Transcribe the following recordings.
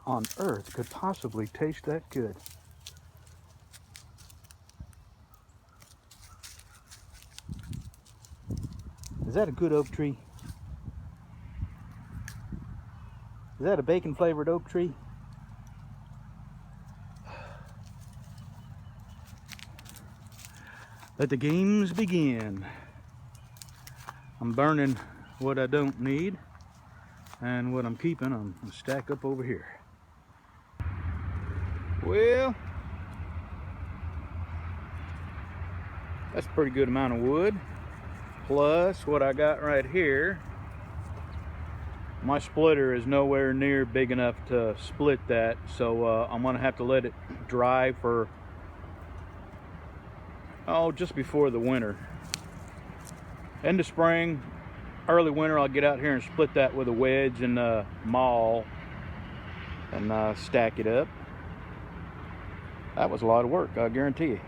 on earth could possibly taste that good? Is that a good oak tree? Is that a bacon flavored oak tree? Let the games begin. I'm burning what I don't need, and what I'm keeping, I'm gonna stack up over here. Well, that's a pretty good amount of wood. Plus what I got right here. My splitter is nowhere near big enough to split that, so I'm gonna have to let it dry for, just before the winter. End of spring, early winter, I'll get out here and split that with a wedge and a maul and stack it up. That was a lot of work, I guarantee you.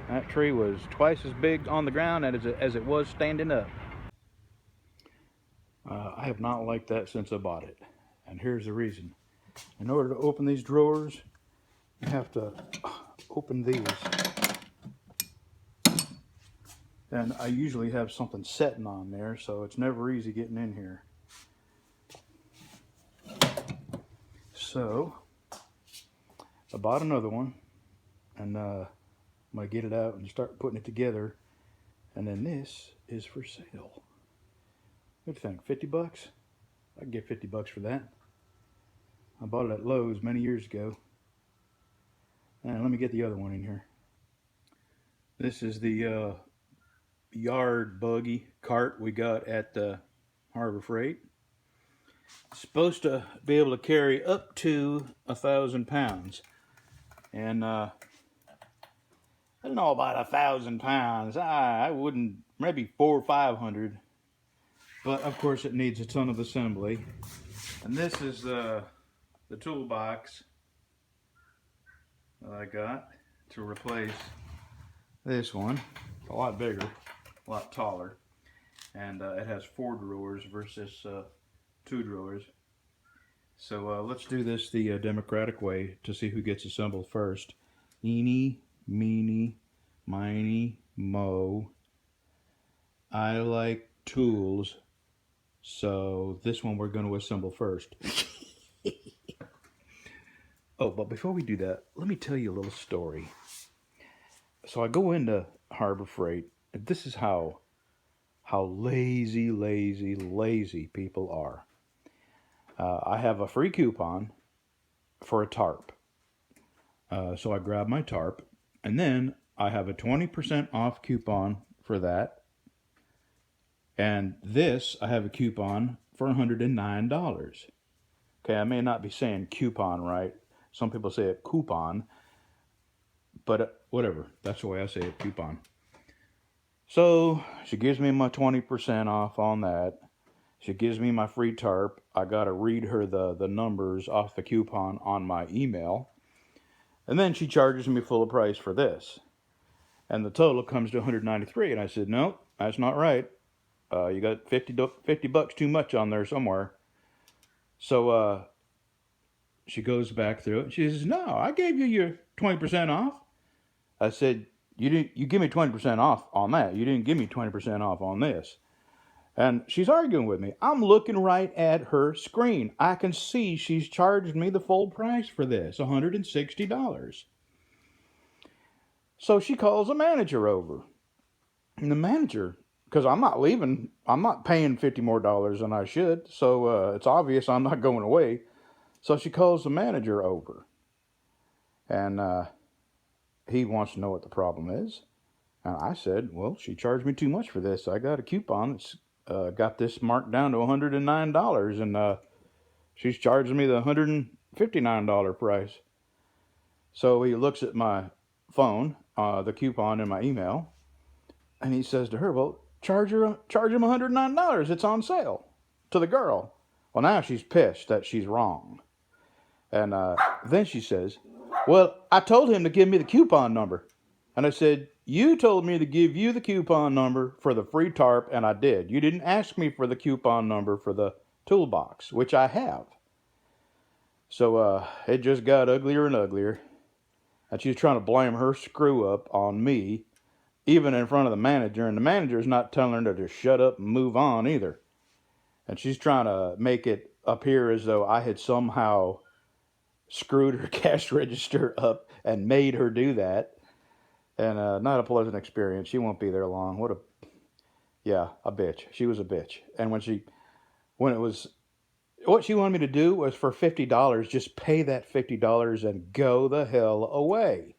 That tree was twice as big on the ground as it was standing up. I have not liked that since I bought it, and here's the reason. In order to open these drawers, you have to open these. And I usually have something setting on there, so it's never easy getting in here. So I bought another one, and I'm gonna get it out and start putting it together. And then this is for sale. What do you think, 50 bucks? I can get 50 bucks for that. I bought it at Lowe's many years ago. And let me get the other one in here. This is the yard buggy cart we got at Harbor Freight. It's supposed to be able to carry up to 1,000 pounds. And I don't know about 1,000 pounds. I wouldn't, maybe 400 or 500. But of course it needs a ton of assembly. And this is the toolbox that I got to replace this one. It's a lot bigger, a lot taller. And it has 4 drawers versus 2 drawers. So let's do this the democratic way to see who gets assembled first. Eeny, meeny, miny, mo. I like tools. So this one we're going to assemble first. Oh, but before we do that, let me tell you a little story. So I go into Harbor Freight, and this is how lazy people are. I have a free coupon for a tarp. So I grab my tarp, and then I have a 20% off coupon for that. And this, I have a coupon for $109. Okay, I may not be saying coupon right. Some people say it coupon. But whatever, that's the way I say it, coupon. So she gives me my 20% off on that. She gives me my free tarp. I got to read her the numbers off the coupon on my email. And then she charges me full price for this. And the total comes to $193. And I said, no, that's not right. You got 50 bucks too much on there somewhere. So she goes back through it and she says, no, I gave you your 20% off. I said, you give me 20% off on that. You didn't give me 20% off on this. And she's arguing with me. I'm looking right at her screen. I can see she's charged me the full price for this, $160. So she calls the manager over. And the manager, because I'm not paying $50 more than I should, so it's obvious I'm not going away. So she calls the manager over. And he wants to know what the problem is. And I said, well, she charged me too much for this. I got a coupon that's got this marked down to $109, and she's charging me the $159 price. So he looks at my phone, the coupon in my email, and he says to her, well, charge him $109. It's on sale, to the girl. Well, now she's pissed that she's wrong. And then she says, well, I told him to give me the coupon number. And I said, you told me to give you the coupon number for the free tarp, and I did. You didn't ask me for the coupon number for the toolbox, which I have. So it just got uglier and uglier. And she's trying to blame her screw up on me, even in front of the manager. And the manager's not telling her to just shut up and move on either. And she's trying to make it appear as though I had somehow screwed her cash register up and made her do that. And not a pleasant experience. She won't be there long. Yeah, a bitch. She was a bitch. And when it was, what she wanted me to do was for $50, just pay that $50 and go the hell away.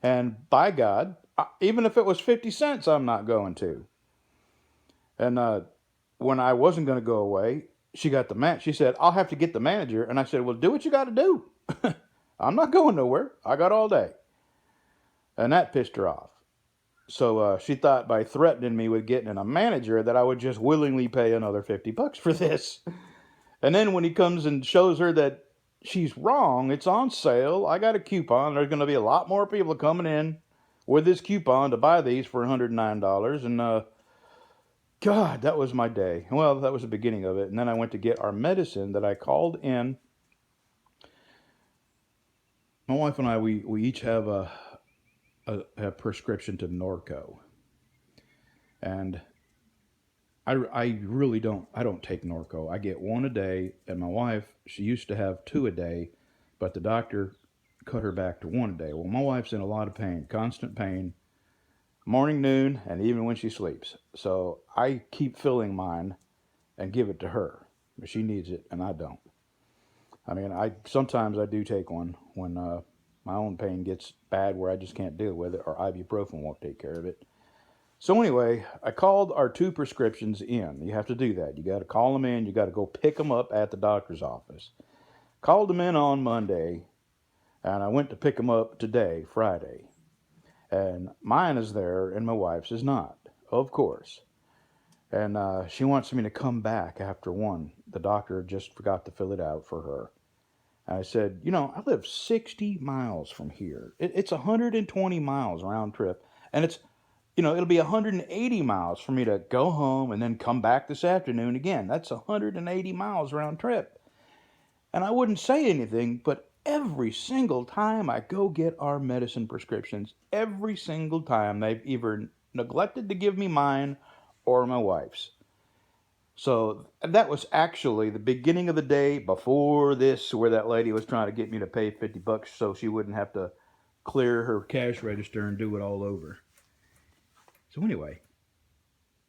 And by God, even if it was 50 cents, I'm not going to. And when I wasn't going to go away, she said, I'll have to get the manager. And I said, well, do what you got to do. I'm not going nowhere. I got all day. And that pissed her off. So she thought by threatening me with getting a manager that I would just willingly pay another $50 for this. And then when he comes and shows her that she's wrong, it's on sale, I got a coupon, there's going to be a lot more people coming in with this coupon to buy these for $109. And God, that was my day. Well, that was the beginning of it. And then I went to get our medicine that I called in. My wife and I, we each have a prescription to Norco. And I really don't take Norco. I get one a day, and my wife, she used to have two a day, but the doctor cut her back to one a day. Well, my wife's in a lot of pain, constant pain, morning, noon, and even when she sleeps. So I keep filling mine and give it to her. But she needs it, and I don't. I mean, sometimes I do take one when my own pain gets bad where I just can't deal with it, or ibuprofen won't take care of it. So anyway, I called our two prescriptions in. You have to do that. You got to call them in. You got to go pick them up at the doctor's office. Called them in on Monday, and I went to pick them up today, Friday. And mine is there, and my wife's is not, of course. And she wants me to come back after one. The doctor just forgot to fill it out for her. And I said, I live 60 miles from here. It's 120 miles round trip, and it'll be 180 miles for me to go home and then come back this afternoon again. That's 180 miles round trip. And I wouldn't say anything, but every single time I go get our medicine prescriptions, every single time they've either neglected to give me mine or my wife's. So that was actually the beginning of the day before this, where that lady was trying to get me to pay $50 so she wouldn't have to clear her cash register and do it all over. So anyway,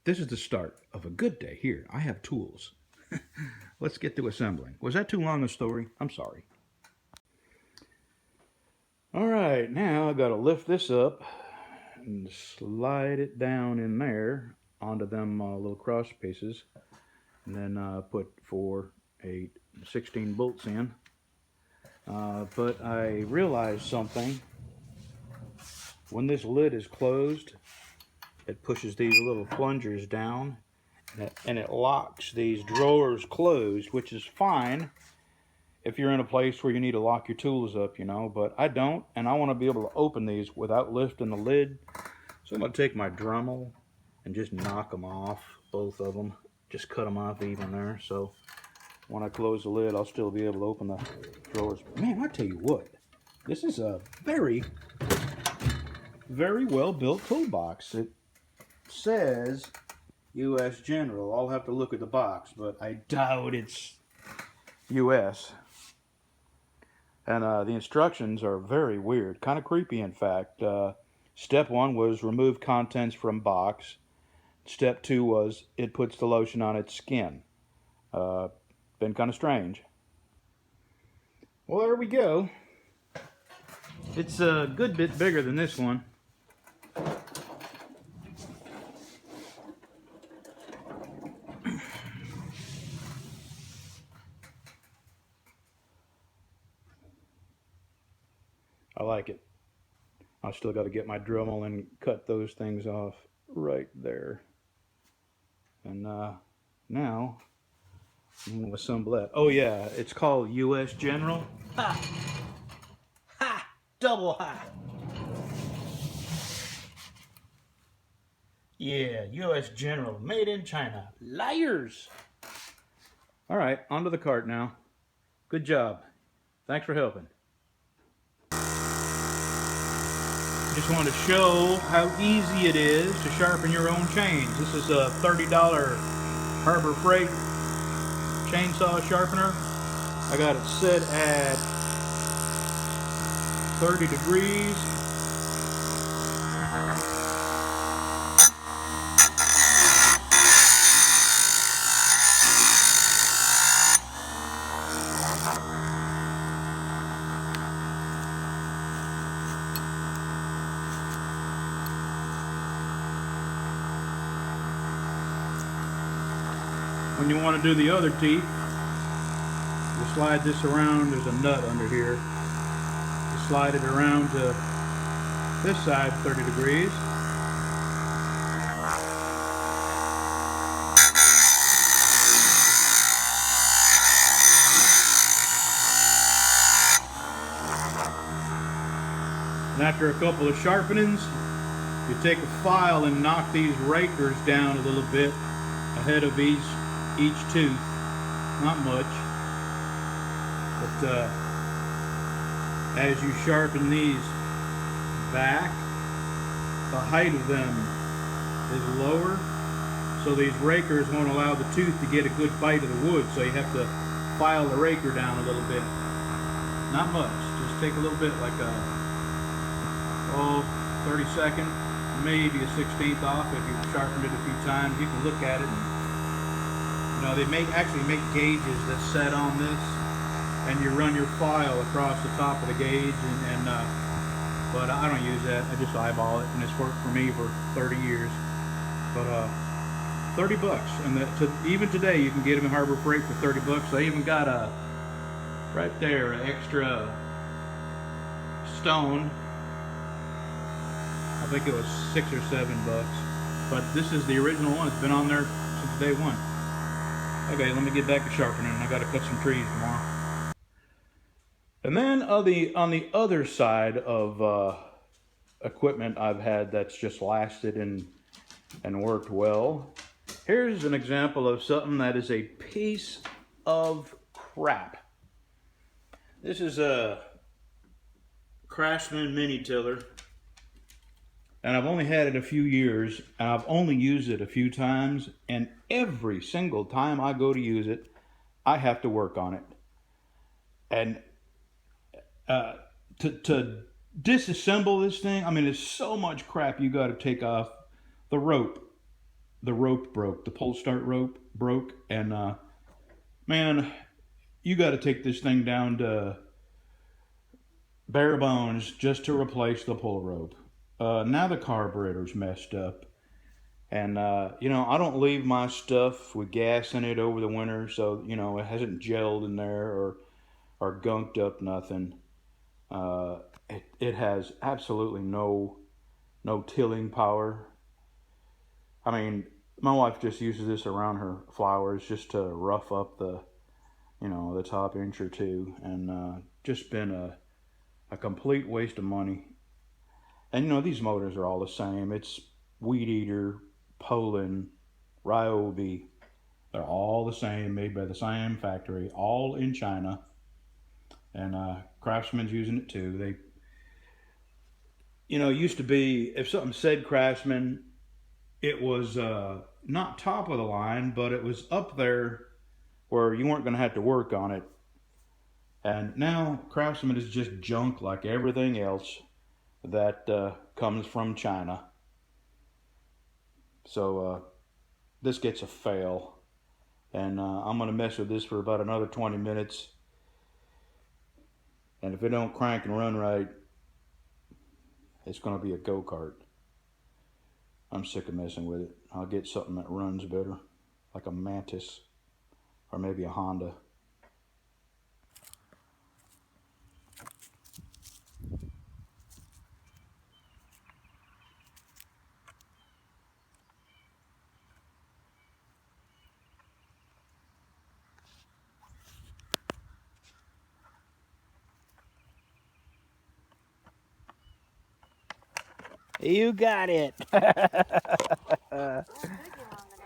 this is the start of a good day. Here, I have tools. Let's get to assembling. Was that too long a story? I'm sorry. All right, now I got to lift this up and slide it down in there onto them little cross pieces, and then put 4, 8, 16 bolts in. But I realized something. When this lid is closed, it pushes these little plungers down, and it locks these drawers closed, which is fine if you're in a place where you need to lock your tools up, but I don't, and I want to be able to open these without lifting the lid. So I'm going to take my Dremel and just knock them off, both of them. Just cut them off even there, so when I close the lid, I'll still be able to open the drawers. Man, I tell you what, this is a very, very well built toolbox. It says U.S. General. I'll have to look at the box, but I doubt it's U.S. And the instructions are very weird, kind of creepy in fact. Step 1 was remove contents from box. Step 2 was it puts the lotion on its skin. Been kind of strange. Well, there we go. It's a good bit bigger than this one. I like it. I still got to get my Dremel and cut those things off right there. And now I'm going to assemble that. Oh yeah, it's called U.S. General. Ha! Ha! Double ha! Yeah, U.S. General, made in China. Liars! All right, onto the cart now. Good job. Thanks for helping. Just wanted to show how easy it is to sharpen your own chains. This is a $30 Harbor Freight chainsaw sharpener. I got it set at 30 degrees. When you want to do the other teeth, you slide this around. There's a nut under here. You slide it around to this side 30 degrees. And after a couple of sharpenings, you take a file and knock these rakers down a little bit ahead of each tooth. Not much, but as you sharpen these back, the height of them is lower, so these rakers won't allow the tooth to get a good bite of the wood, so you have to file the raker down a little bit. Not much, just take a little bit, like a 32nd, maybe a 16th off. If you've sharpened it a few times, you can look at it and, you know, they actually make gauges that set on this, and you run your file across the top of the gauge, but I don't use that. I just eyeball it, and it's worked for me for 30 years. But $30, and even today you can get them in Harbor Freight for $30. They even got a right there an extra stone. I think it was $6 or $7, but this is the original one. It's been on there since day one. Okay, let me get back to sharpening. I got to cut some trees tomorrow. And then on the other side of equipment I've had that's just lasted and worked well. Here's an example of something that is a piece of crap. This is a Craftsman mini tiller, and I've only had it a few years, and I've only used it a few times, and every single time I go to use it, I have to work on it. And to disassemble this thing, I mean, there's so much crap you got to take off. The rope broke, the pull start rope broke, and man, you got to take this thing down to bare bones just to replace the pull rope. Now the carburetor's messed up, and you know, I don't leave my stuff with gas in it over the winter, so you know, it hasn't gelled in there or gunked up nothing. It has absolutely no tilling power. I mean, my wife just uses this around her flowers just to rough up the top inch or two, and just been a complete waste of money. And you know, these motors are all the same. It's Weed Eater, Poland, Ryobi. They're all the same, made by the same factory, all in China. And Craftsman's using it too. They, you know, used to be, if something said Craftsman, it was not top of the line, but it was up there where you weren't going to have to work on it. And now Craftsman is just junk like everything else that comes from China. So this gets a fail. And I'm going to mess with this for about another 20 minutes. And if it don't crank and run right, it's going to be a go-kart. I'm sick of messing with it. I'll get something that runs better, like a Mantis or maybe a Honda. You got it.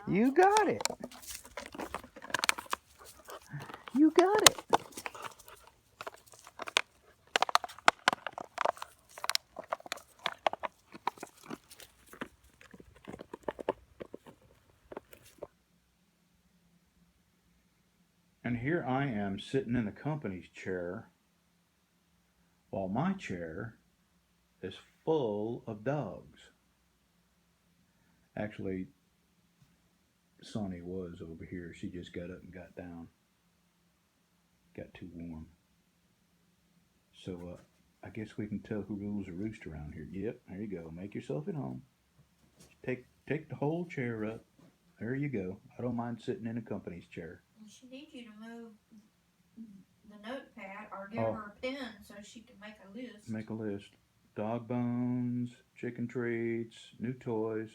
You got it. You got it. And here I am sitting in the company's chair while my chair is full of dogs. Actually, Sonny was over here. She just got up and got down. Got too warm. So I guess we can tell who rules the roost around here. Yep, there you go. Make yourself at home. Take the whole chair up. There you go. I don't mind sitting in a company's chair. She needs you to move the notepad or give Oh, her a pen so she can make a list. make a list. Dog bones, chicken treats, new toys.